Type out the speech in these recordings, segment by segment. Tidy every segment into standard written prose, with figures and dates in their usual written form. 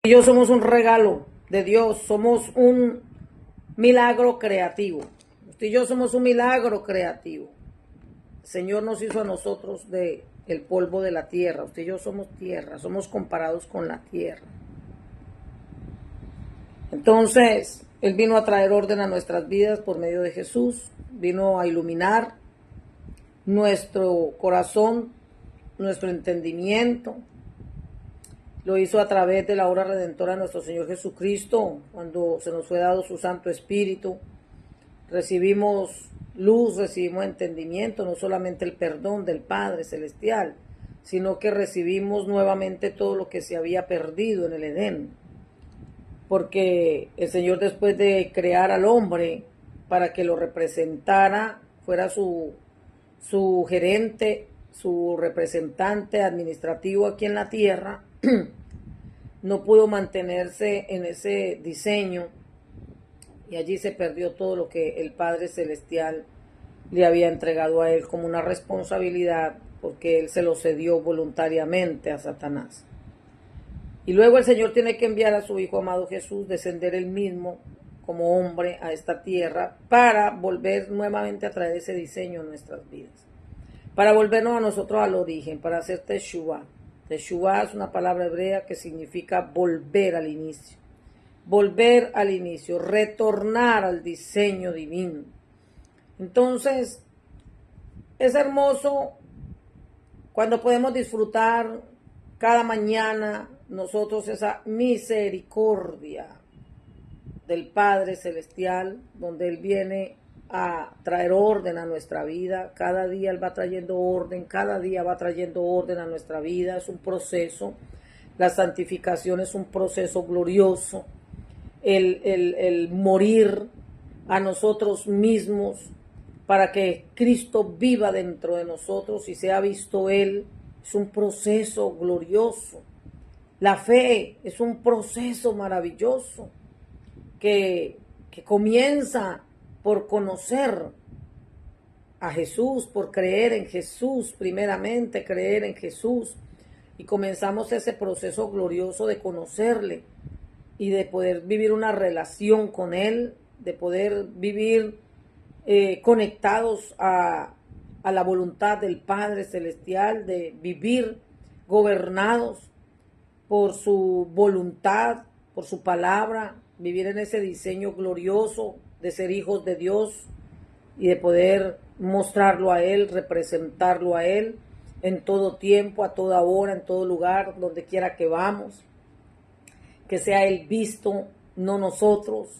Y yo somos un regalo de Dios, somos un milagro creativo. Usted y yo somos un milagro creativo. El Señor nos hizo a nosotros de el polvo de la tierra. Usted y yo somos tierra, somos comparados con la tierra. Entonces, Él vino a traer orden a nuestras vidas por medio de Jesús. Vino a iluminar nuestro corazón, nuestro entendimiento. Lo hizo a través de la obra redentora de nuestro Señor Jesucristo, cuando se nos fue dado su Santo Espíritu. Recibimos luz, recibimos entendimiento, no solamente el perdón del Padre Celestial, sino que recibimos nuevamente todo lo que se había perdido en el Edén. Porque el Señor, después de crear al hombre para que lo representara, fuera su gerente, su representante administrativo aquí en la tierra, no pudo mantenerse en ese diseño y allí se perdió todo lo que el Padre Celestial le había entregado a él como una responsabilidad, porque él se lo cedió voluntariamente a Satanás. Y luego el Señor tiene que enviar a su Hijo amado Jesús, descender él mismo como hombre a esta tierra para volver nuevamente a traer ese diseño a nuestras vidas, para volvernos a nosotros al origen, para hacer Teshuvah. Teshuvah es una palabra hebrea que significa volver al inicio. Volver al inicio, retornar al diseño divino. Entonces, es hermoso cuando podemos disfrutar cada mañana nosotros esa misericordia del Padre Celestial, donde Él viene a traer orden a nuestra vida. Cada día Él va trayendo orden, cada día va trayendo orden a nuestra vida. Es un proceso, la santificación es un proceso glorioso. El morir a nosotros mismos para que Cristo viva dentro de nosotros y sea visto Él, es un proceso glorioso. La fe es un proceso maravilloso que comienza por conocer a Jesús, por creer en Jesús, primeramente creer en Jesús, y comenzamos ese proceso glorioso de conocerle y de poder vivir una relación con Él, de poder vivir conectados a la voluntad del Padre Celestial, de vivir gobernados por su voluntad, por su palabra, vivir en ese diseño glorioso de ser hijos de Dios y de poder mostrarlo a Él, representarlo a Él en todo tiempo, a toda hora, en todo lugar, donde quiera que vamos. Que sea Él visto, no nosotros.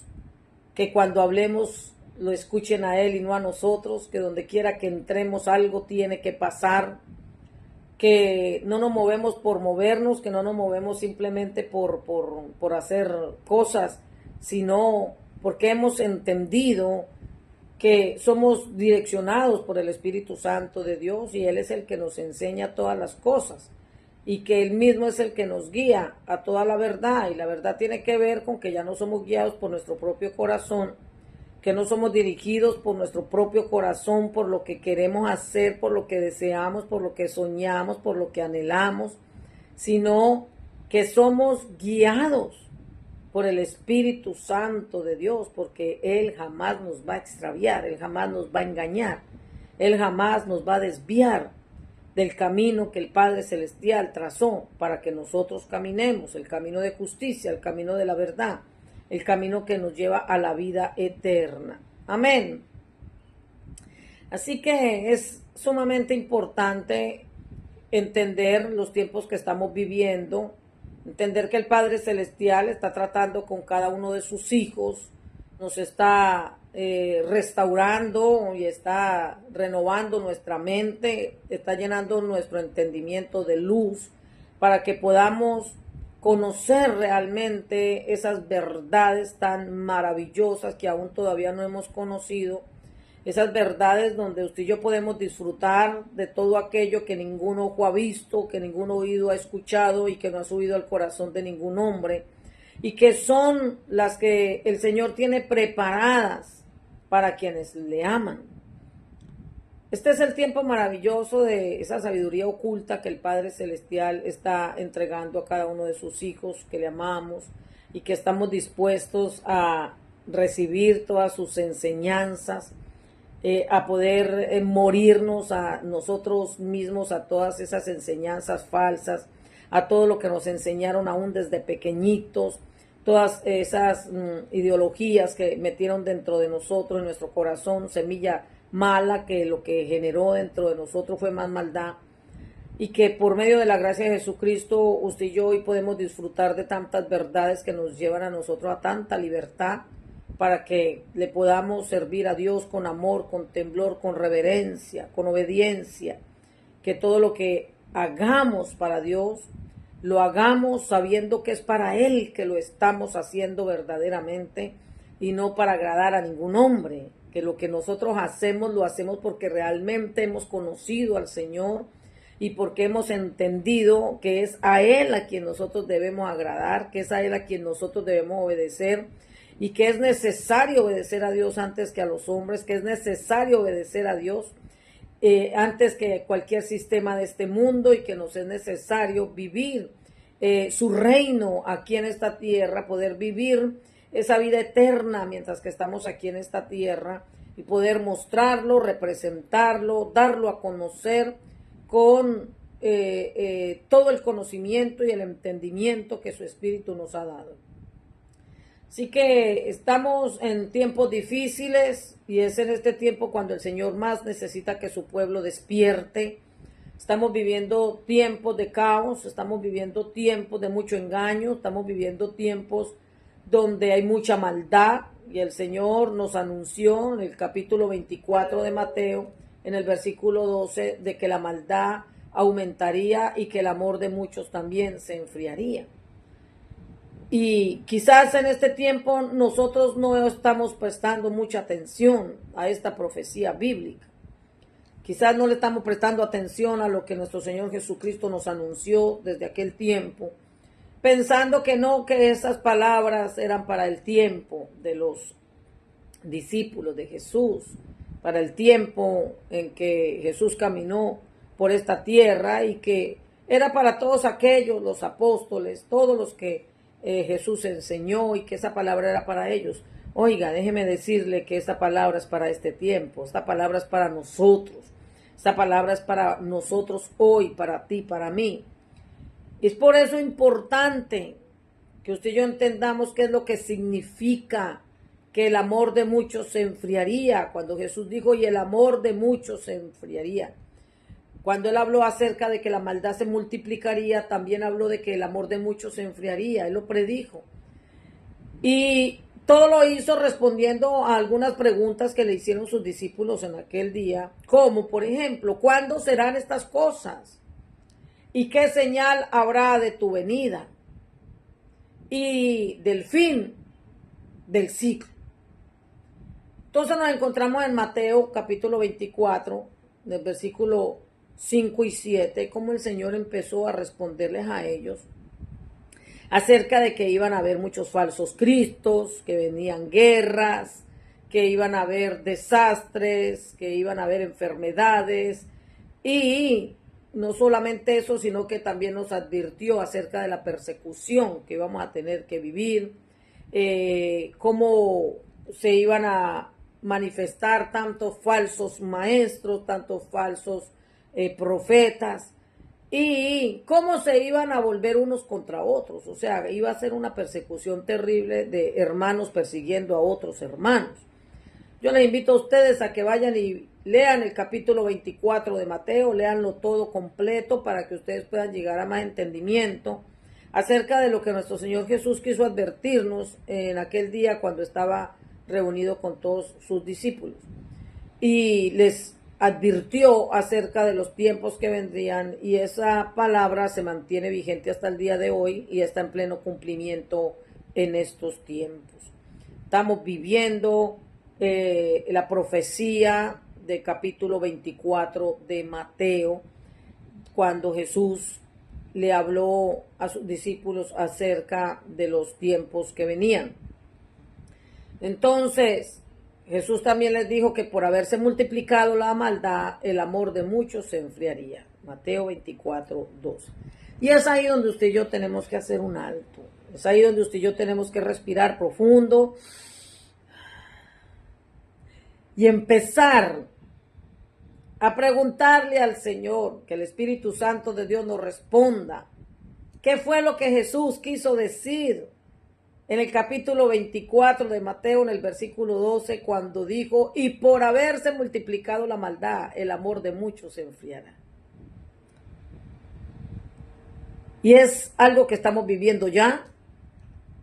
Que cuando hablemos lo escuchen a Él y no a nosotros. Que donde quiera que entremos algo tiene que pasar. Que no nos movemos por movernos, que no nos movemos simplemente por hacer cosas, sino porque hemos entendido que somos direccionados por el Espíritu Santo de Dios y Él es el que nos enseña todas las cosas y que Él mismo es el que nos guía a toda la verdad, y la verdad tiene que ver con que ya no somos guiados por nuestro propio corazón, que no somos dirigidos por nuestro propio corazón, por lo que queremos hacer, por lo que deseamos, por lo que soñamos, por lo que anhelamos, sino que somos guiados por el Espíritu Santo de Dios, porque Él jamás nos va a extraviar, Él jamás nos va a engañar, Él jamás nos va a desviar del camino que el Padre Celestial trazó para que nosotros caminemos, el camino de justicia, el camino de la verdad, el camino que nos lleva a la vida eterna. Amén. Así que es sumamente importante entender los tiempos que estamos viviendo, entender que el Padre Celestial está tratando con cada uno de sus hijos, nos está restaurando y está renovando nuestra mente, está llenando nuestro entendimiento de luz para que podamos conocer realmente esas verdades tan maravillosas que aún todavía no hemos conocido, esas verdades donde usted y yo podemos disfrutar de todo aquello que ningún ojo ha visto, que ningún oído ha escuchado y que no ha subido al corazón de ningún hombre, y que son las que el Señor tiene preparadas para quienes le aman. Este es el tiempo maravilloso de esa sabiduría oculta que el Padre Celestial está entregando a cada uno de sus hijos, que le amamos y que estamos dispuestos a recibir todas sus enseñanzas, a poder morirnos a nosotros mismos, a todas esas enseñanzas falsas, a todo lo que nos enseñaron aún desde pequeñitos, todas esas ideologías que metieron dentro de nosotros, en nuestro corazón, semilla mala, que lo que generó dentro de nosotros fue más maldad, y que por medio de la gracia de Jesucristo usted y yo hoy podemos disfrutar de tantas verdades que nos llevan a nosotros a tanta libertad, para que le podamos servir a Dios con amor, con temblor, con reverencia, con obediencia, que todo lo que hagamos para Dios, lo hagamos sabiendo que es para Él que lo estamos haciendo verdaderamente y no para agradar a ningún hombre, que lo que nosotros hacemos lo hacemos porque realmente hemos conocido al Señor y porque hemos entendido que es a Él a quien nosotros debemos agradar, que es a Él a quien nosotros debemos obedecer, y que es necesario obedecer a Dios antes que a los hombres, que es necesario obedecer a Dios antes que cualquier sistema de este mundo, y que nos es necesario vivir su reino aquí en esta tierra, poder vivir esa vida eterna mientras que estamos aquí en esta tierra y poder mostrarlo, representarlo, darlo a conocer con todo el conocimiento y el entendimiento que su Espíritu nos ha dado. Así que estamos en tiempos difíciles y es en este tiempo cuando el Señor más necesita que su pueblo despierte. Estamos viviendo tiempos de caos, estamos viviendo tiempos de mucho engaño, estamos viviendo tiempos donde hay mucha maldad, y el Señor nos anunció en el capítulo 24 de Mateo, en el versículo 12, de que la maldad aumentaría y que el amor de muchos también se enfriaría. Y quizás en este tiempo nosotros no estamos prestando mucha atención a esta profecía bíblica. Quizás no le estamos prestando atención a lo que nuestro Señor Jesucristo nos anunció desde aquel tiempo, pensando que no, que esas palabras eran para el tiempo de los discípulos de Jesús, para el tiempo en que Jesús caminó por esta tierra, y que era para todos aquellos, los apóstoles, todos los que Jesús enseñó, y que esa palabra era para ellos. Oiga, déjeme decirle que esta palabra es para este tiempo, esta palabra es para nosotros, esta palabra es para nosotros hoy, para ti, para mí. Es por eso importante que usted y yo entendamos qué es lo que significa que el amor de muchos se enfriaría, cuando Jesús dijo, y el amor de muchos se enfriaría. Cuando él habló acerca de que la maldad se multiplicaría, también habló de que el amor de muchos se enfriaría. Él lo predijo. Y todo lo hizo respondiendo a algunas preguntas que le hicieron sus discípulos en aquel día, como por ejemplo, ¿cuándo serán estas cosas? ¿Y qué señal habrá de tu venida y del fin del ciclo? Entonces nos encontramos en Mateo capítulo 24, del versículo 5 y 7, como el Señor empezó a responderles a ellos acerca de que iban a haber muchos falsos cristos, que venían guerras, que iban a haber desastres, que iban a haber enfermedades, y no solamente eso, sino que también nos advirtió acerca de la persecución que íbamos a tener que vivir, cómo se iban a manifestar tantos falsos maestros, tantos falsos profetas, y cómo se iban a volver unos contra otros. O sea, iba a ser una persecución terrible de hermanos persiguiendo a otros hermanos. Yo les invito a ustedes a que vayan y lean el capítulo 24 de Mateo, leanlo todo completo para que ustedes puedan llegar a más entendimiento acerca de lo que nuestro Señor Jesús quiso advertirnos en aquel día cuando estaba reunido con todos sus discípulos. Y les advirtió acerca de los tiempos que vendrían, y esa palabra se mantiene vigente hasta el día de hoy y está en pleno cumplimiento en estos tiempos. Estamos viviendo la profecía del capítulo 24 de Mateo, cuando Jesús le habló a sus discípulos acerca de los tiempos que venían. Entonces, Jesús también les dijo que por haberse multiplicado la maldad, el amor de muchos se enfriaría. Mateo 24:12. Y es ahí donde usted y yo tenemos que hacer un alto. Es ahí donde usted y yo tenemos que respirar profundo y empezar a preguntarle al Señor, que el Espíritu Santo de Dios nos responda. ¿Qué fue lo que Jesús quiso decir en el capítulo 24 de Mateo, en el versículo 12, cuando dijo, y por haberse multiplicado la maldad, el amor de muchos se enfriará? Y es algo que estamos viviendo ya.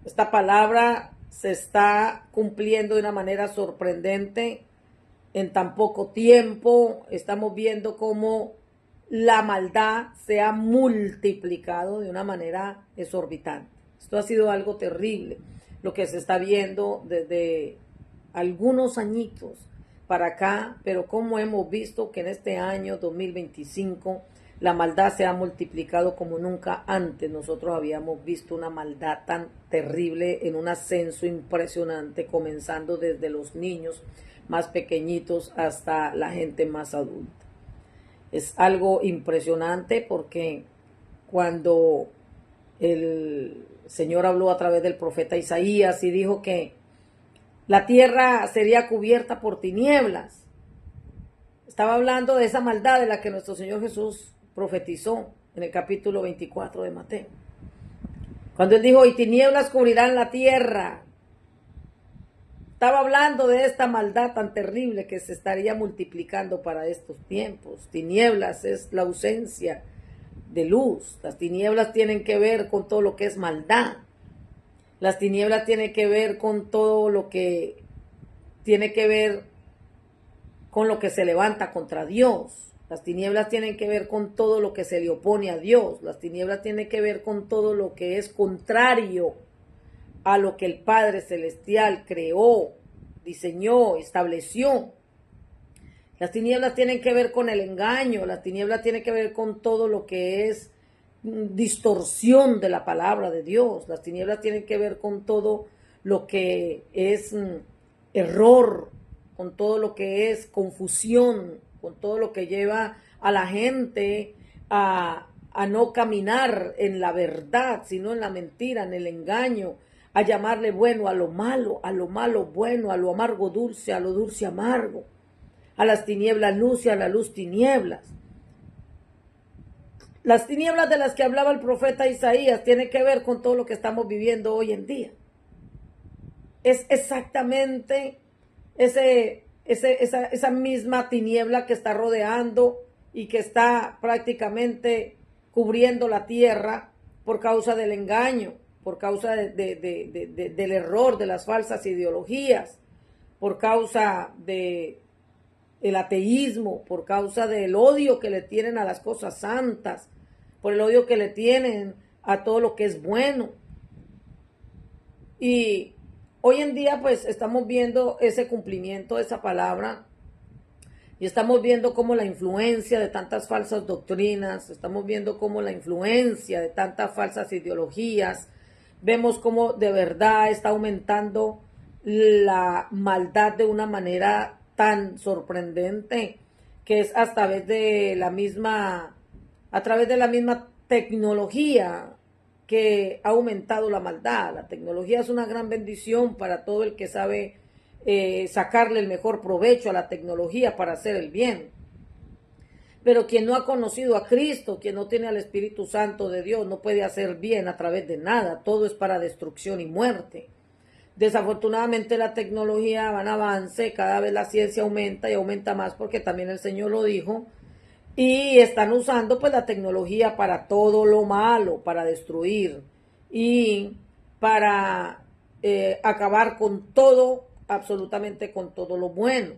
Esta palabra se está cumpliendo de una manera sorprendente. En tan poco tiempo estamos viendo cómo la maldad se ha multiplicado de una manera exorbitante. Esto ha sido algo terrible, lo que se está viendo desde algunos añitos para acá, pero como hemos visto que en este año 2025 la maldad se ha multiplicado como nunca antes nosotros habíamos visto una maldad tan terrible en un ascenso impresionante, comenzando desde los niños más pequeñitos hasta la gente más adulta. Es algo impresionante porque cuando el Señor habló a través del profeta Isaías y dijo que la tierra sería cubierta por tinieblas, estaba hablando de esa maldad de la que nuestro Señor Jesús profetizó en el capítulo 24 de Mateo. Cuando él dijo, y tinieblas cubrirán la tierra, estaba hablando de esta maldad tan terrible que se estaría multiplicando para estos tiempos. Tinieblas es la ausencia de luz. Las tinieblas tienen que ver con todo lo que es maldad. Las tinieblas tienen que ver con todo lo que tiene que ver con lo que se levanta contra Dios. Las tinieblas tienen que ver con todo lo que se le opone a Dios. Las tinieblas tienen que ver con todo lo que es contrario a lo que el Padre Celestial creó, diseñó, estableció. Las tinieblas tienen que ver con el engaño. Las tinieblas tienen que ver con todo lo que es distorsión de la palabra de Dios. Las tinieblas tienen que ver con todo lo que es error, con todo lo que es confusión, con todo lo que lleva a la gente a no caminar en la verdad, sino en la mentira, en el engaño, a llamarle bueno a lo malo bueno, a lo amargo dulce, a lo dulce amargo, a las tinieblas luz y a la luz tinieblas. Las tinieblas de las que hablaba el profeta Isaías tienen que ver con todo lo que estamos viviendo hoy en día. Es exactamente esa misma tiniebla que está rodeando y que está prácticamente cubriendo la tierra por causa del engaño, por causa del error, de las falsas ideologías, por causa del ateísmo, por causa del odio que le tienen a las cosas santas, por el odio que le tienen a todo lo que es bueno. Y hoy en día pues estamos viendo ese cumplimiento de esa palabra y estamos viendo cómo la influencia de tantas falsas doctrinas, estamos viendo cómo la influencia de tantas falsas ideologías, vemos cómo de verdad está aumentando la maldad de una manera tan sorprendente que es a través de la misma tecnología que ha aumentado la maldad. La tecnología es una gran bendición para todo el que sabe sacarle el mejor provecho a la tecnología para hacer el bien. Pero quien no ha conocido a Cristo, quien no tiene al Espíritu Santo de Dios, no puede hacer bien a través de nada. Todo es para destrucción y muerte. Desafortunadamente la tecnología va en avance, cada vez la ciencia aumenta y aumenta más porque también el Señor lo dijo. Y están usando pues la tecnología para todo lo malo, para destruir y para acabar con todo, absolutamente con todo lo bueno.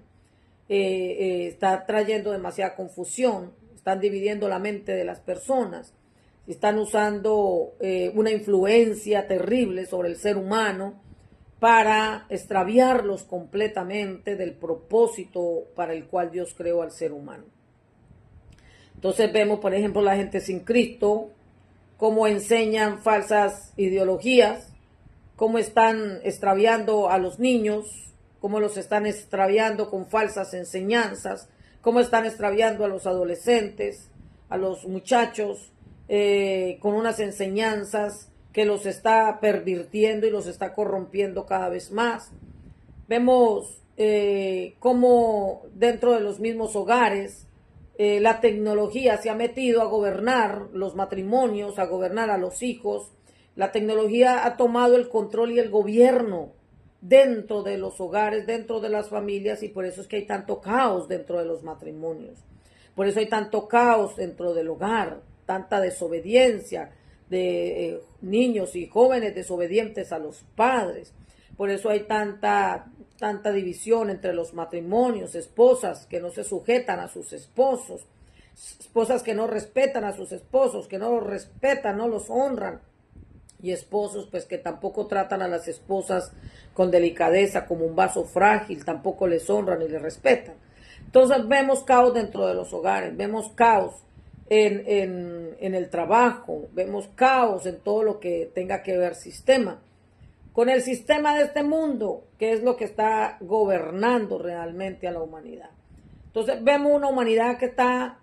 Está trayendo demasiada confusión, están dividiendo la mente de las personas, están usando una influencia terrible sobre el ser humano para extraviarlos completamente del propósito para el cual Dios creó al ser humano. Entonces vemos, por ejemplo, la gente sin Cristo, cómo enseñan falsas ideologías, cómo están extraviando a los niños, cómo los están extraviando con falsas enseñanzas, cómo están extraviando a los adolescentes, a los muchachos, con unas enseñanzas que los está pervirtiendo y los está corrompiendo cada vez más. Vemos cómo dentro de los mismos hogares la tecnología se ha metido a gobernar los matrimonios, a gobernar a los hijos. La tecnología ha tomado el control y el gobierno dentro de los hogares, dentro de las familias, y por eso es que hay tanto caos dentro de los matrimonios. Por eso hay tanto caos dentro del hogar, tanta desobediencia de niños y jóvenes desobedientes a los padres. Por eso hay tanta división entre los matrimonios, esposas que no se sujetan a sus esposos, esposas que no respetan a sus esposos, que no los respetan, no los honran, y esposos pues que tampoco tratan a las esposas con delicadeza, como un vaso frágil, tampoco les honran y les respetan. Entonces vemos caos dentro de los hogares, vemos caos en el trabajo, vemos caos en todo lo que tenga que ver sistema. Con el sistema de este mundo, que es lo que está gobernando realmente a la humanidad. Entonces vemos una humanidad que está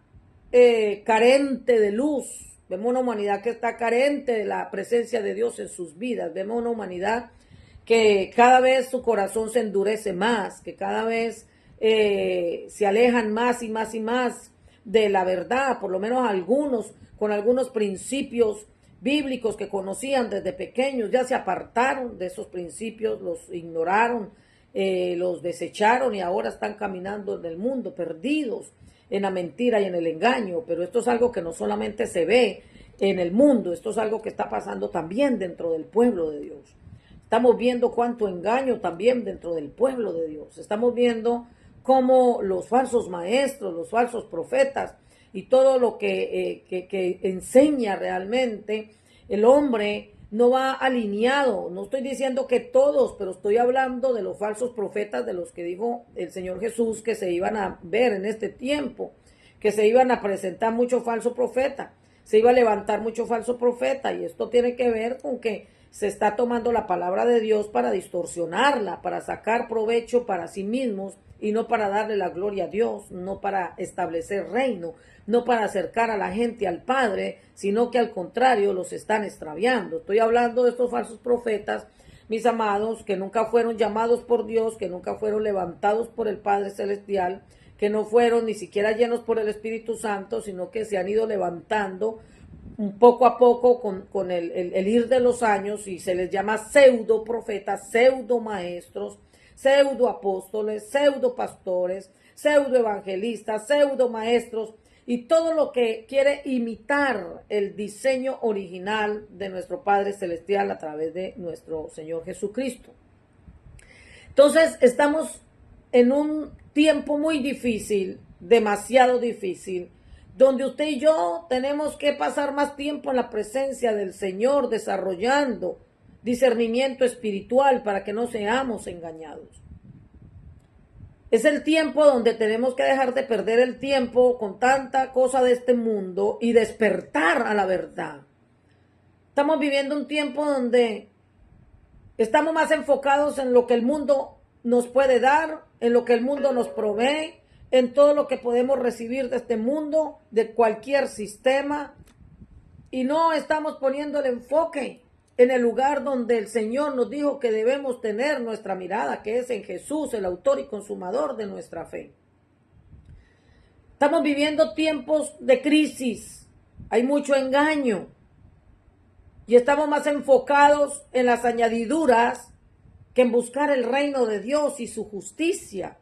carente de luz, vemos una humanidad que está carente de la presencia de Dios en sus vidas, vemos una humanidad que cada vez su corazón se endurece más, que cada vez se alejan más y más y más de la verdad, por lo menos algunos, con algunos principios bíblicos que conocían desde pequeños, ya se apartaron de esos principios, los ignoraron, los desecharon y ahora están caminando en el mundo perdidos en la mentira y en el engaño. Pero esto es algo que no solamente se ve en el mundo, esto es algo que está pasando también dentro del pueblo de Dios. Estamos viendo cuánto engaño también dentro del pueblo de Dios. Estamos viendo cómo los falsos maestros, los falsos profetas y todo lo que enseña realmente el hombre no va alineado. No estoy diciendo que todos, pero estoy hablando de los falsos profetas, de los que dijo el Señor Jesús que se iban a ver en este tiempo, que se iban a presentar muchos falsos profetas, se iba a levantar mucho falso profeta, y esto tiene que ver con que se está tomando la palabra de Dios para distorsionarla, para sacar provecho para sí mismos y no para darle la gloria a Dios, no para establecer reino, no para acercar a la gente al Padre, sino que al contrario los están extraviando. Estoy hablando de estos falsos profetas, mis amados, que nunca fueron llamados por Dios, que nunca fueron levantados por el Padre Celestial, que no fueron ni siquiera llenos por el Espíritu Santo, sino que se han ido levantando un poco a poco con el ir de los años, y se les llama pseudo profetas, pseudo maestros, pseudo apóstoles, pseudo pastores, pseudo evangelistas, pseudo maestros, y todo lo que quiere imitar el diseño original de nuestro Padre Celestial a través de nuestro Señor Jesucristo. Entonces estamos en un tiempo muy difícil, demasiado difícil, donde usted y yo tenemos que pasar más tiempo en la presencia del Señor, desarrollando discernimiento espiritual para que no seamos engañados. Es el tiempo donde tenemos que dejar de perder el tiempo con tanta cosa de este mundo y despertar a la verdad. Estamos viviendo un tiempo donde estamos más enfocados en lo que el mundo nos puede dar, en lo que el mundo nos provee, en todo lo que podemos recibir de este mundo, de cualquier sistema, y no estamos poniendo el enfoque en el lugar donde el Señor nos dijo que debemos tener nuestra mirada, que es en Jesús, el autor y consumador de nuestra fe. Estamos viviendo tiempos de crisis, hay mucho engaño, y estamos más enfocados en las añadiduras que en buscar el reino de Dios y su justicia.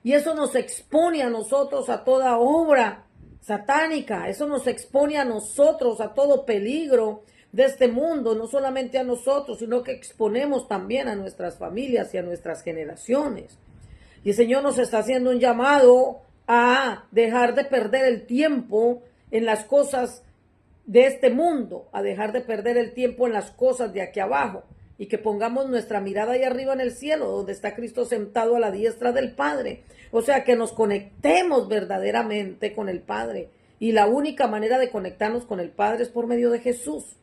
Y eso nos expone a nosotros a toda obra satánica, eso nos expone a nosotros a todo peligro de este mundo, no solamente a nosotros, sino que exponemos también a nuestras familias y a nuestras generaciones. Y el Señor nos está haciendo un llamado a dejar de perder el tiempo en las cosas de este mundo, a dejar de perder el tiempo en las cosas de aquí abajo, y que pongamos nuestra mirada ahí arriba en el cielo, donde está Cristo sentado a la diestra del Padre. O sea, que nos conectemos verdaderamente con el Padre, y la única manera de conectarnos con el Padre es por medio de Jesús.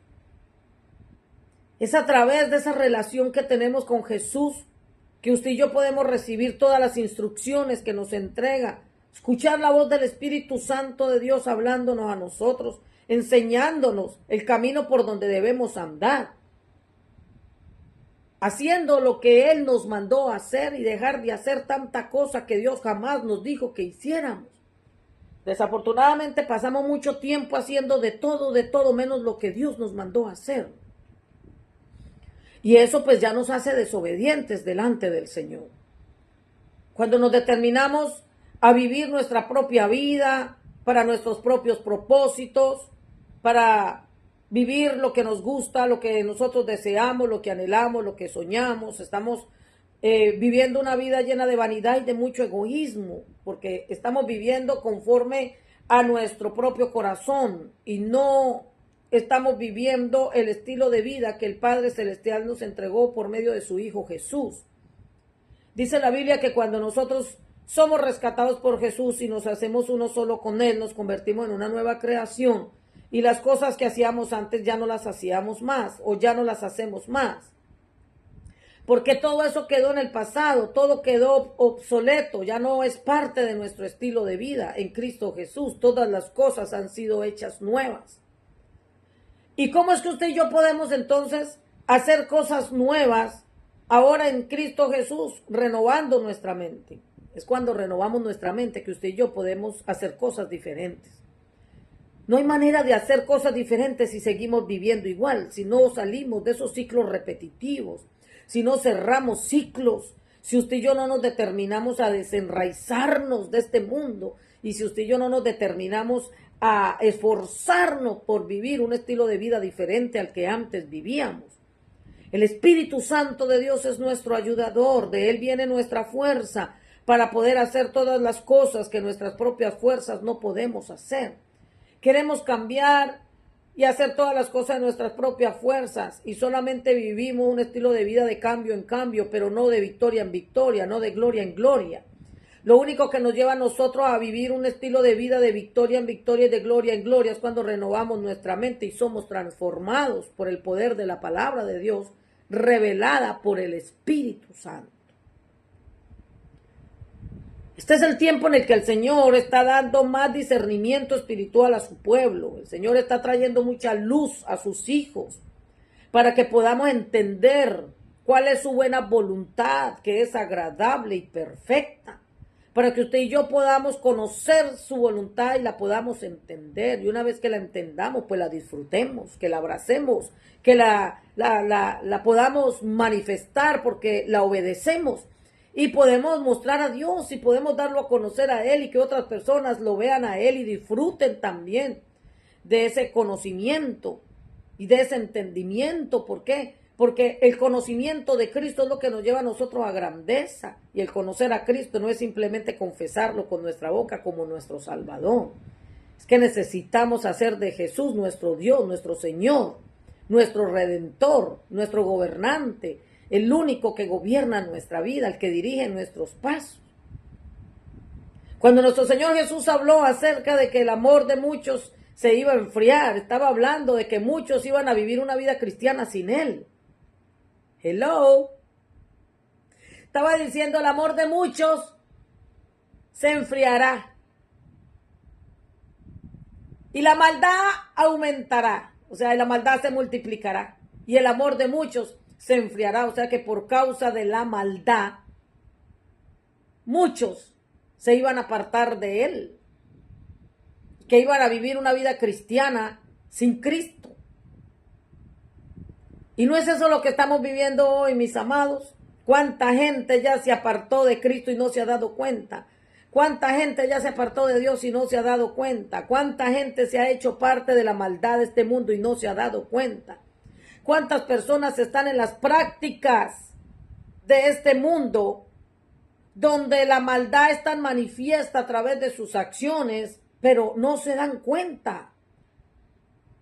Es a través de esa relación que tenemos con Jesús que usted y yo podemos recibir todas las instrucciones que nos entrega, escuchar la voz del Espíritu Santo de Dios hablándonos a nosotros, enseñándonos el camino por donde debemos andar, haciendo lo que Él nos mandó a hacer y dejar de hacer tanta cosa que Dios jamás nos dijo que hiciéramos. Desafortunadamente pasamos mucho tiempo haciendo de todo menos lo que Dios nos mandó a hacer. Y eso pues ya nos hace desobedientes delante del Señor. Cuando nos determinamos a vivir nuestra propia vida, para nuestros propios propósitos, para vivir lo que nos gusta, lo que nosotros deseamos, lo que anhelamos, lo que soñamos, estamos viviendo una vida llena de vanidad y de mucho egoísmo, porque estamos viviendo conforme a nuestro propio corazón y no estamos viviendo el estilo de vida que el Padre Celestial nos entregó por medio de su Hijo Jesús. Dice la Biblia que cuando nosotros somos rescatados por Jesús y nos hacemos uno solo con Él, nos convertimos en una nueva creación y las cosas que hacíamos antes ya no las hacíamos más o ya no las hacemos más. Porque todo eso quedó en el pasado, todo quedó obsoleto, ya no es parte de nuestro estilo de vida en Cristo Jesús. Todas las cosas han sido hechas nuevas. ¿Y cómo es que usted y yo podemos entonces hacer cosas nuevas ahora en Cristo Jesús? Renovando nuestra mente. Es cuando renovamos nuestra mente que usted y yo podemos hacer cosas diferentes. No hay manera de hacer cosas diferentes si seguimos viviendo igual, si no salimos de esos ciclos repetitivos, si no cerramos ciclos, si usted y yo no nos determinamos a desenraizarnos de este mundo y si usted y yo no nos determinamos a esforzarnos por vivir un estilo de vida diferente al que antes vivíamos. El Espíritu Santo de Dios es nuestro ayudador, de Él viene nuestra fuerza para poder hacer todas las cosas que nuestras propias fuerzas no podemos hacer. Queremos cambiar y hacer todas las cosas de nuestras propias fuerzas y solamente vivimos un estilo de vida de cambio en cambio, pero no de victoria en victoria, no de gloria en gloria. Lo único que nos lleva a nosotros a vivir un estilo de vida de victoria en victoria y de gloria en gloria es cuando renovamos nuestra mente y somos transformados por el poder de la palabra de Dios revelada por el Espíritu Santo. Este es el tiempo en el que el Señor está dando más discernimiento espiritual a su pueblo. El Señor está trayendo mucha luz a sus hijos para que podamos entender cuál es su buena voluntad, que es agradable y perfecta. Para que usted y yo podamos conocer su voluntad y la podamos entender. Y una vez que la entendamos, pues la disfrutemos, que la abracemos, que la podamos manifestar porque la obedecemos. Y podemos mostrar a Dios y podemos darlo a conocer a Él y que otras personas lo vean a Él y disfruten también de ese conocimiento y de ese entendimiento. ¿Por qué? Porque el conocimiento de Cristo es lo que nos lleva a nosotros a grandeza. Y el conocer a Cristo no es simplemente confesarlo con nuestra boca como nuestro Salvador. Es que necesitamos hacer de Jesús nuestro Dios, nuestro Señor, nuestro Redentor, nuestro gobernante, el único que gobierna nuestra vida, el que dirige nuestros pasos. Cuando nuestro Señor Jesús habló acerca de que el amor de muchos se iba a enfriar, estaba hablando de que muchos iban a vivir una vida cristiana sin Él. Hello. Estaba diciendo el amor de muchos se enfriará. Y la maldad aumentará. O sea, la maldad se multiplicará. Y el amor de muchos se enfriará. O sea que por causa de la maldad, muchos se iban a apartar de Él. Que iban a vivir una vida cristiana sin Cristo. Y no es eso lo que estamos viviendo hoy, mis amados. ¿Cuánta gente ya se apartó de Cristo y no se ha dado cuenta? ¿Cuánta gente ya se apartó de Dios y no se ha dado cuenta? ¿Cuánta gente se ha hecho parte de la maldad de este mundo y no se ha dado cuenta? ¿Cuántas personas están en las prácticas de este mundo donde la maldad es tan manifiesta a través de sus acciones, pero no se dan cuenta?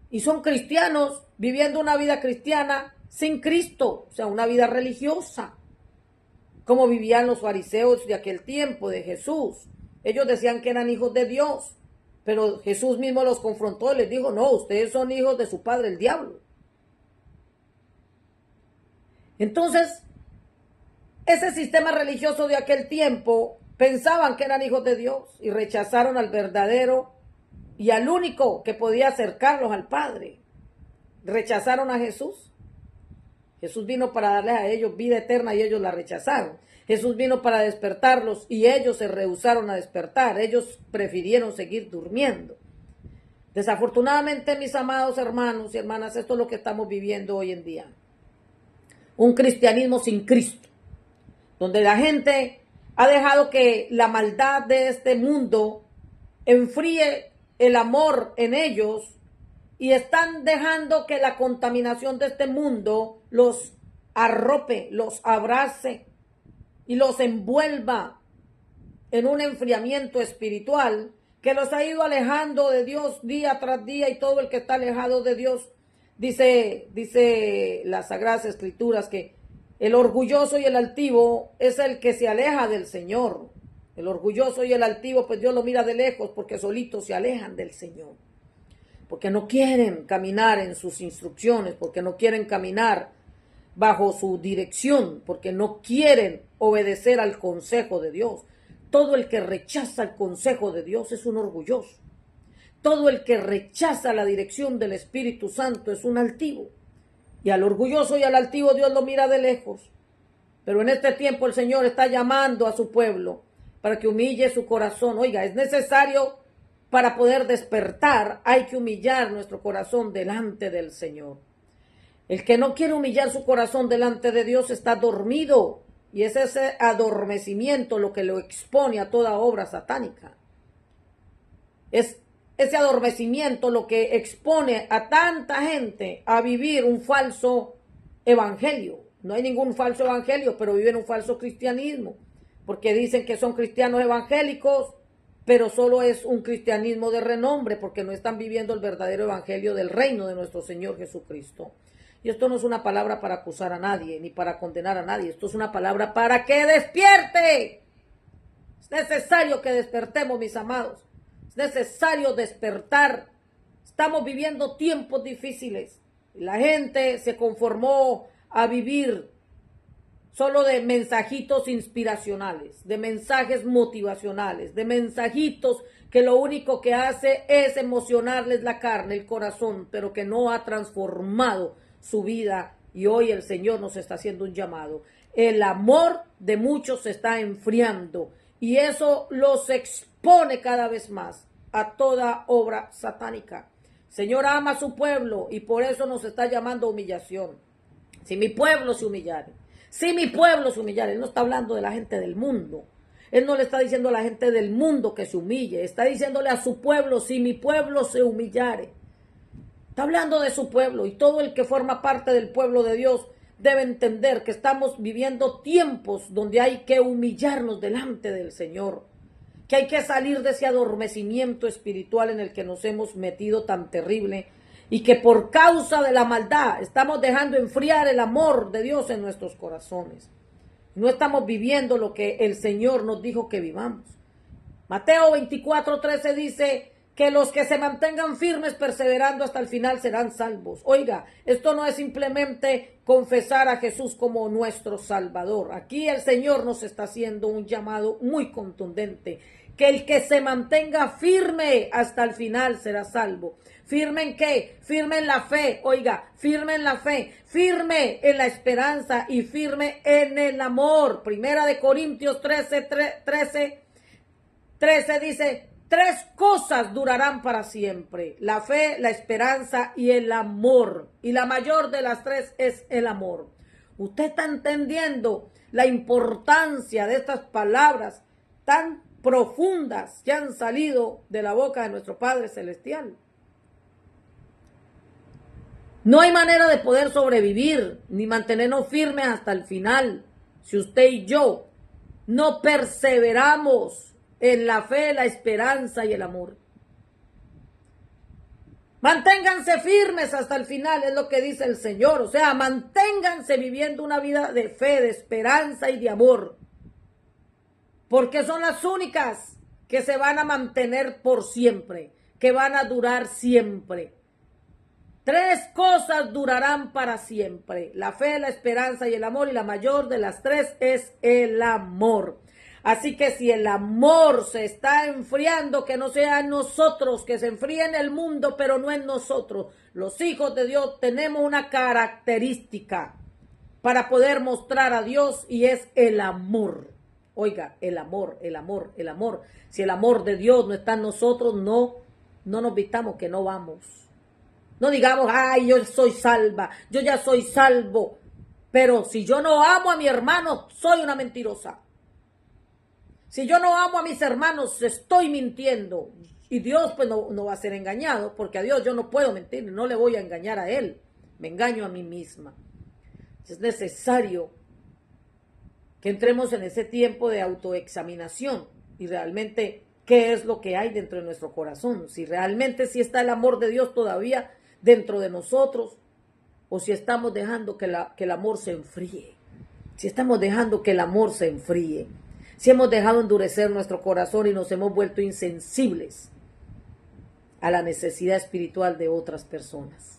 Y son cristianos viviendo una vida cristiana sin Cristo, o sea, una vida religiosa, como vivían los fariseos de aquel tiempo de Jesús. Ellos decían que eran hijos de Dios, pero Jesús mismo los confrontó y les dijo, no, ustedes son hijos de su padre el diablo. Entonces, ese sistema religioso de aquel tiempo pensaban que eran hijos de Dios y rechazaron al verdadero y al único que podía acercarlos al Padre. Rechazaron a Jesús. Jesús vino para darles a ellos vida eterna y ellos la rechazaron. Jesús vino para despertarlos y ellos se rehusaron a despertar. Ellos prefirieron seguir durmiendo. Desafortunadamente, mis amados hermanos y hermanas, esto es lo que estamos viviendo hoy en día. Un cristianismo sin Cristo, donde la gente ha dejado que la maldad de este mundo enfríe el amor en ellos y están dejando que la contaminación de este mundo los arrope, los abrace y los envuelva en un enfriamiento espiritual que los ha ido alejando de Dios día tras día, y todo el que está alejado de Dios, dice las Sagradas Escrituras, que el orgulloso y el altivo es el que se aleja del Señor. El orgulloso y el altivo, pues Dios lo mira de lejos porque solitos se alejan del Señor. Porque no quieren caminar en sus instrucciones, porque no quieren caminar bajo su dirección, porque no quieren obedecer al consejo de Dios. Todo el que rechaza el consejo de Dios es un orgulloso. Todo el que rechaza la dirección del Espíritu Santo es un altivo. Y al orgulloso y al altivo Dios lo mira de lejos. Pero en este tiempo el Señor está llamando a su pueblo para que humille su corazón. Oiga, es necesario, para poder despertar, hay que humillar nuestro corazón delante del Señor. El que no quiere humillar su corazón delante de Dios está dormido. Y es ese adormecimiento lo que lo expone a toda obra satánica. Es ese adormecimiento lo que expone a tanta gente a vivir un falso evangelio. No hay ningún falso evangelio, pero viven un falso cristianismo. Porque dicen que son cristianos evangélicos, pero solo es un cristianismo de renombre, porque no están viviendo el verdadero evangelio del reino de nuestro Señor Jesucristo. Y esto no es una palabra para acusar a nadie, ni para condenar a nadie. Esto es una palabra para que despierte. Es necesario que despertemos, mis amados. Es necesario despertar. Estamos viviendo tiempos difíciles. La gente se conformó a vivir solo de mensajitos inspiracionales, de mensajes motivacionales, de mensajitos que lo único que hace es emocionarles la carne, el corazón, pero que no ha transformado su vida. Y hoy el Señor nos está haciendo un llamado. El amor de muchos se está enfriando y eso los expone cada vez más a toda obra satánica. El Señor ama a su pueblo y por eso nos está llamando a humillación. Si mi pueblo se humillare, si mi pueblo se humillare, Él no está hablando de la gente del mundo. Él no le está diciendo a la gente del mundo que se humille, está diciéndole a su pueblo, si mi pueblo se humillare. Está hablando de su pueblo, y todo el que forma parte del pueblo de Dios debe entender que estamos viviendo tiempos donde hay que humillarnos delante del Señor, que hay que salir de ese adormecimiento espiritual en el que nos hemos metido tan terrible y que por causa de la maldad estamos dejando enfriar el amor de Dios en nuestros corazones. No estamos viviendo lo que el Señor nos dijo que vivamos. Mateo 24:13 dice que los que se mantengan firmes perseverando hasta el final serán salvos. Oiga, esto no es simplemente confesar a Jesús como nuestro Salvador. Aquí el Señor nos está haciendo un llamado muy contundente, que el que se mantenga firme hasta el final será salvo. ¿Firme en qué? Firme en la fe, oiga, firme en la fe, firme en la esperanza y firme en el amor. Primera de Corintios 13 dice: 3 cosas durarán para siempre: la fe, la esperanza y el amor. Y la mayor de las 3 es el amor. Usted está entendiendo la importancia de estas palabras tan profundas que han salido de la boca de nuestro Padre Celestial. No hay manera de poder sobrevivir ni mantenernos firmes hasta el final si usted y yo no perseveramos en la fe, la esperanza y el amor. Manténganse firmes hasta el final, es lo que dice el Señor. O sea, manténganse viviendo una vida de fe, de esperanza y de amor, porque son las únicas que se van a mantener por siempre, que van a durar siempre. 3 cosas durarán para siempre: la fe, la esperanza y el amor, y la mayor de las 3 es el amor. Así que si el amor se está enfriando, que no sea en nosotros, que se enfríe en el mundo, pero no en nosotros. Los hijos de Dios tenemos una característica para poder mostrar a Dios, y es el amor. Oiga, el amor, el amor, el amor. Si el amor de Dios no está en nosotros, no nos vistamos que no vamos. No digamos, ay, yo soy salva, yo ya soy salvo. Pero si yo no amo a mi hermano, soy una mentirosa. Si yo no amo a mis hermanos, estoy mintiendo. Y Dios pues no va a ser engañado, porque a Dios yo no puedo mentir, no le voy a engañar a Él. Me engaño a mí misma. Es necesario que entremos en ese tiempo de autoexaminación y realmente qué es lo que hay dentro de nuestro corazón. Si realmente sí está el amor de Dios todavía dentro de nosotros, o si estamos dejando que el amor se enfríe. Si estamos dejando que el amor se enfríe. Si hemos dejado endurecer nuestro corazón y nos hemos vuelto insensibles a la necesidad espiritual de otras personas.